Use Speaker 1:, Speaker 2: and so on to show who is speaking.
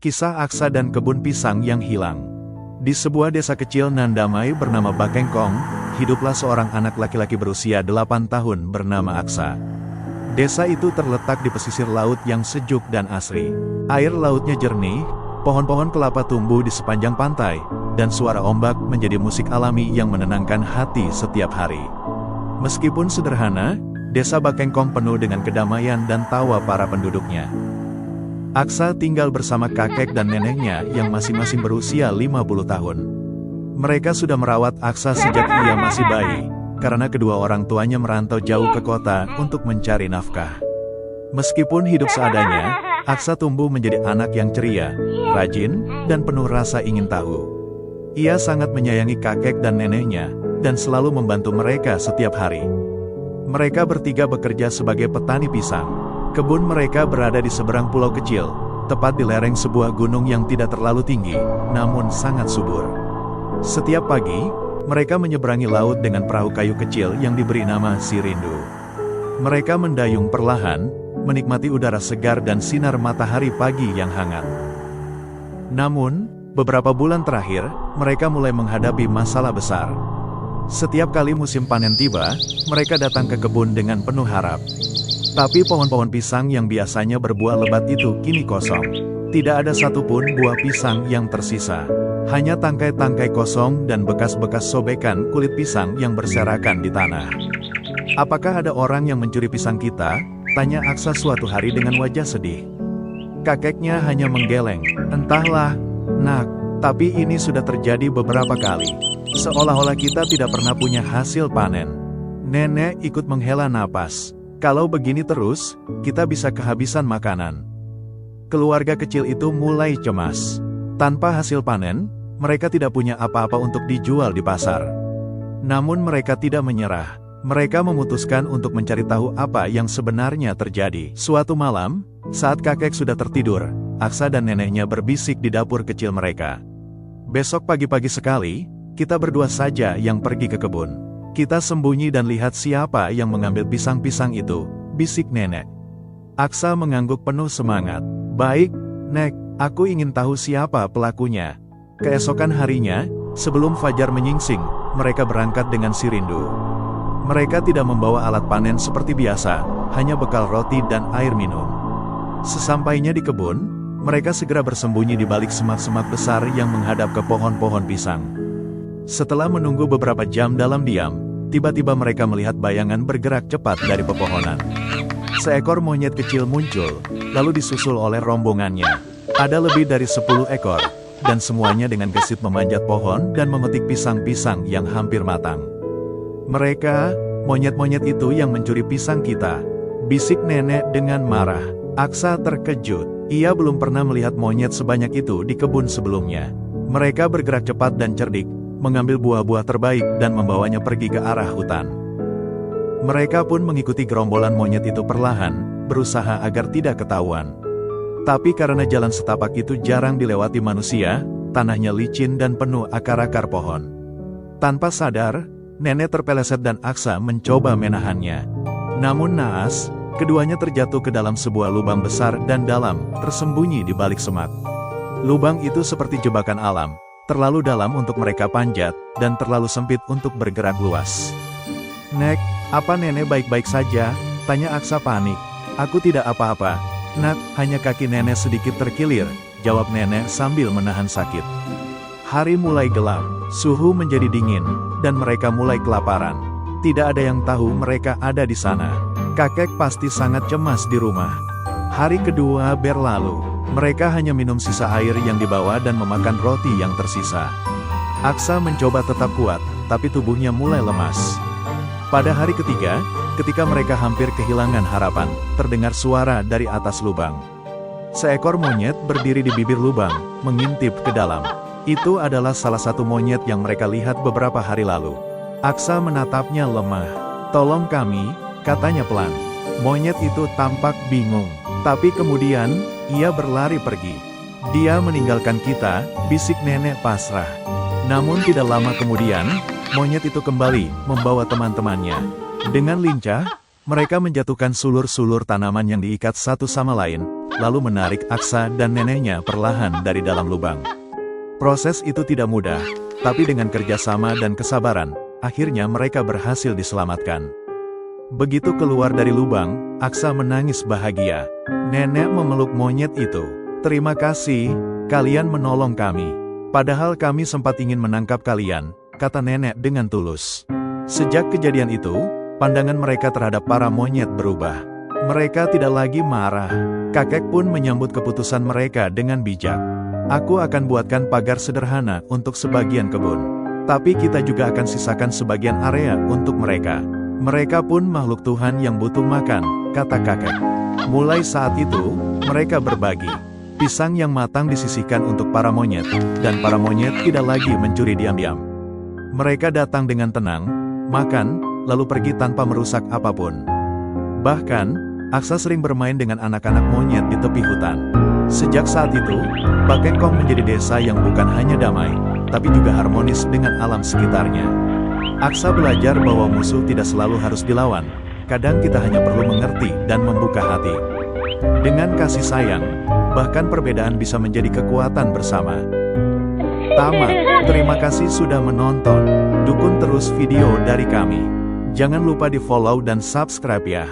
Speaker 1: Kisah Aksa dan kebun pisang yang hilang. Di sebuah desa kecil nan damai bernama Bakengkong, hiduplah seorang anak laki-laki berusia 8 tahun bernama Aksa. Desa itu terletak di pesisir laut yang sejuk dan asri. Air lautnya jernih, pohon-pohon kelapa tumbuh di sepanjang pantai, dan suara ombak menjadi musik alami yang menenangkan hati setiap hari. Meskipun sederhana, desa Bakengkong penuh dengan kedamaian dan tawa para penduduknya. Aksa tinggal bersama kakek dan neneknya yang masing-masing berusia 50 tahun. Mereka sudah merawat Aksa sejak ia masih bayi, karena kedua orang tuanya merantau jauh ke kota untuk mencari nafkah. Meskipun hidup seadanya, Aksa tumbuh menjadi anak yang ceria, rajin, dan penuh rasa ingin tahu. Ia sangat menyayangi kakek dan neneknya, dan selalu membantu mereka setiap hari. Mereka bertiga bekerja sebagai petani pisang. Kebun mereka berada di seberang pulau kecil, tepat di lereng sebuah gunung yang tidak terlalu tinggi, namun sangat subur. Setiap pagi, mereka menyeberangi laut dengan perahu kayu kecil yang diberi nama Sirindu. Mereka mendayung perlahan, menikmati udara segar dan sinar matahari pagi yang hangat. Namun, beberapa bulan terakhir, mereka mulai menghadapi masalah besar. Setiap kali musim panen tiba, mereka datang ke kebun dengan penuh harap. Tapi pohon-pohon pisang yang biasanya berbuah lebat itu kini kosong. Tidak ada satupun buah pisang yang tersisa. Hanya tangkai-tangkai kosong dan bekas-bekas sobekan kulit pisang yang berserakan di tanah. "Apakah ada orang yang mencuri pisang kita?" tanya Aksa suatu hari dengan wajah sedih. Kakeknya hanya menggeleng. "Entahlah, nak, tapi ini sudah terjadi beberapa kali. Seolah-olah kita tidak pernah punya hasil panen." Nenek ikut menghela napas. "Kalau begini terus, kita bisa kehabisan makanan." Keluarga kecil itu mulai cemas. Tanpa hasil panen, mereka tidak punya apa-apa untuk dijual di pasar. Namun mereka tidak menyerah. Mereka memutuskan untuk mencari tahu apa yang sebenarnya terjadi. Suatu malam, saat kakek sudah tertidur, Aksa dan neneknya berbisik di dapur kecil mereka. "Besok pagi-pagi sekali, kita berdua saja yang pergi ke kebun. Kita sembunyi dan lihat siapa yang mengambil pisang-pisang itu," bisik nenek. Aksa mengangguk penuh semangat. "Baik, Nek, aku ingin tahu siapa pelakunya." Keesokan harinya, sebelum fajar menyingsing, mereka berangkat dengan Sirindu. Mereka tidak membawa alat panen seperti biasa, hanya bekal roti dan air minum. Sesampainya di kebun, mereka segera bersembunyi di balik semak-semak besar yang menghadap ke pohon-pohon pisang. Setelah menunggu beberapa jam dalam diam, tiba-tiba mereka melihat bayangan bergerak cepat dari pepohonan. Seekor monyet kecil muncul, lalu disusul oleh rombongannya. Ada lebih dari 10 ekor, dan semuanya dengan gesit memanjat pohon dan memetik pisang-pisang yang hampir matang. "Mereka, monyet-monyet itu yang mencuri pisang kita," bisik nenek dengan marah. Aksa terkejut. Ia belum pernah melihat monyet sebanyak itu di kebun sebelumnya. Mereka bergerak cepat dan cerdik, mengambil buah-buah terbaik dan membawanya pergi ke arah hutan. Mereka pun mengikuti gerombolan monyet itu perlahan, berusaha agar tidak ketahuan. Tapi karena jalan setapak itu jarang dilewati manusia, tanahnya licin dan penuh akar-akar pohon. Tanpa sadar, nenek terpeleset dan Aksa mencoba menahannya. Namun naas, keduanya terjatuh ke dalam sebuah lubang besar dan dalam, tersembunyi di balik semak. Lubang itu seperti jebakan alam. Terlalu dalam untuk mereka panjat, dan terlalu sempit untuk bergerak luas. "Nek, apa nenek baik-baik saja?" tanya Aksa panik. "Aku tidak apa-apa, Nak, hanya kaki nenek sedikit terkilir," jawab nenek sambil menahan sakit. Hari mulai gelap, suhu menjadi dingin, dan mereka mulai kelaparan. Tidak ada yang tahu mereka ada di sana. Kakek pasti sangat cemas di rumah. Hari kedua berlalu. Mereka hanya minum sisa air yang dibawa dan memakan roti yang tersisa. Aksa mencoba tetap kuat, tapi tubuhnya mulai lemas. Pada hari ketiga, ketika mereka hampir kehilangan harapan, terdengar suara dari atas lubang. Seekor monyet berdiri di bibir lubang, mengintip ke dalam. Itu adalah salah satu monyet yang mereka lihat beberapa hari lalu. Aksa menatapnya lemah. "Tolong kami," katanya pelan. Monyet itu tampak bingung. Tapi kemudian, ia berlari pergi. "Dia meninggalkan kita," bisik nenek pasrah. Namun tidak lama kemudian, monyet itu kembali, membawa teman-temannya. Dengan lincah, Mereka menjatuhkan sulur-sulur tanaman yang diikat satu sama lain, lalu menarik Aksa dan neneknya perlahan dari dalam lubang. Proses itu tidak mudah, tapi dengan kerjasama dan kesabaran, akhirnya mereka berhasil diselamatkan. Begitu keluar dari lubang, Aksa menangis bahagia. Nenek memeluk monyet itu. "Terima kasih, kalian menolong kami. Padahal kami sempat ingin menangkap kalian," kata nenek dengan tulus. Sejak kejadian itu, pandangan mereka terhadap para monyet berubah. Mereka tidak lagi marah. Kakek pun menyambut keputusan mereka dengan bijak. "Aku akan buatkan pagar sederhana untuk sebagian kebun. Tapi kita juga akan sisakan sebagian area untuk mereka. Mereka pun makhluk Tuhan yang butuh makan," kata kakek. Mulai saat itu, mereka berbagi. Pisang yang matang disisihkan untuk para monyet, dan para monyet tidak lagi mencuri diam-diam. Mereka datang dengan tenang, makan, lalu pergi tanpa merusak apapun. Bahkan, Aksa sering bermain dengan anak-anak monyet di tepi hutan. Sejak saat itu, Bakengkong menjadi desa yang bukan hanya damai, tapi juga harmonis dengan alam sekitarnya. Aksa belajar bahwa musuh tidak selalu harus dilawan, kadang kita hanya perlu mengerti dan membuka hati. Dengan kasih sayang, bahkan perbedaan bisa menjadi kekuatan bersama. Tamat. Terima kasih sudah menonton. Dukung terus video dari kami. Jangan lupa di follow dan subscribe ya.